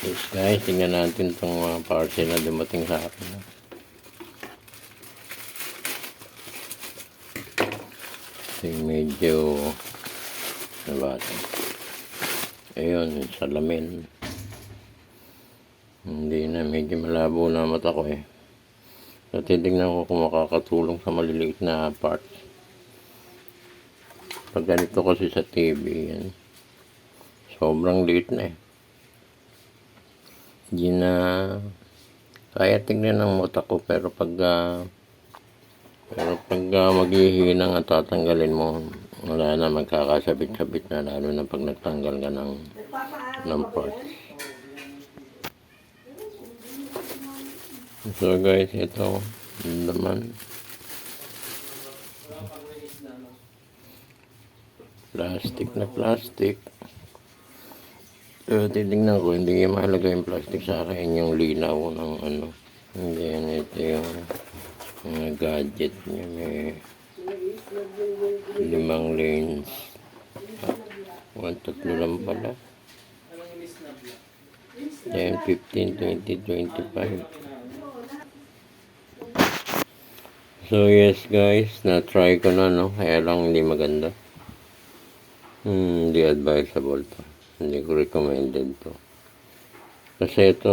Yes guys, tingnan natin itong mga parcel na dumating sa akin. Ito yung medyo nabasa. Ayun, salamin. Hindi na, medyo malabo na mata ko eh. So, titignan ko kung makakatulong sa maliliit na parts. Pag ganito kasi sa TV, yan. Sobrang liit na eh. Hindi na kaya tingnan ng mata ko, pero pag maghihinang at tatanggalin mo, wala na, magkakasabit-sabit na, lalo na pag nagtanggal ka ng parts. So guys, ito naman plastic na plastic. So titignan ko, hindi mahalaga yung plastic sa akin, yung linaw ng ano. Hindi yan, ito yung mga gadget niya. May 5 lanes. 1, 3 lang pala. 10, 15, 20, 25. So yes guys, na-try ko na, no? Kaya lang hindi maganda. Hindi advisable to. Hindi ko recommended to. Kasi ito,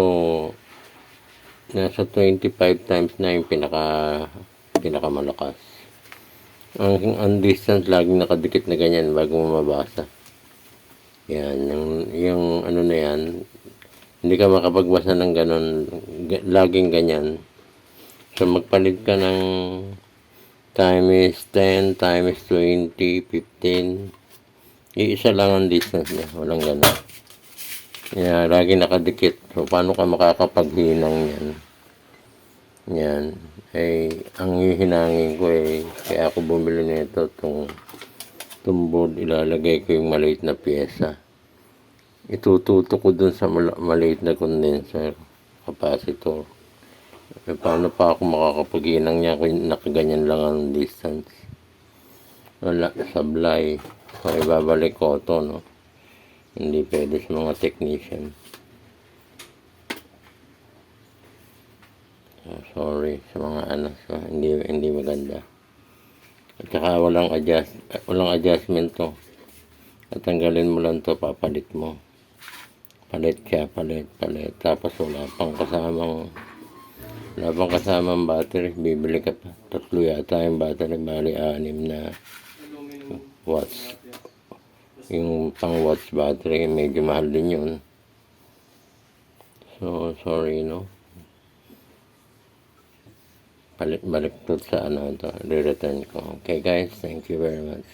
nasa 25 times na yung pinakamalakas. Ang distance laging nakadikit na ganyan bago mo mabasa. Yan, yung ano na yan, hindi ka makapagbasa ng ganon, laging ganyan. So, magpalit ka ng times 10, times 20, 15. Iisa lang ang distance niya. Walang gano'n. Yan, lagi nakadikit. So, paano ka makakapaghinang yan? Yan. Ang hihinangin ko kaya ako bumili nito, itong board, ilalagay ko yung maliit na pyesa. Itututo ko dun sa maliit na condenser, capacitor. Paano pa ako makakapaghinang niya kung nakaganyan lang ang distance? Wala, sablay. So, ibabalik ko ito, no? Hindi pwede sa mga technician. Sorry sa mga anak ko, hindi maganda. At saka walang adjustment to. At tanggalin mo lang to, papalit mo. Palit siya, palit. Tapos wala pang kasamang battery, bibili ka pa. 3 yata yung battery, bali 6 na watts. Yung pang watts battery, medyo mahal din yun. So, sorry, no? Balik sa re-return ko. Okay guys, thank you very much.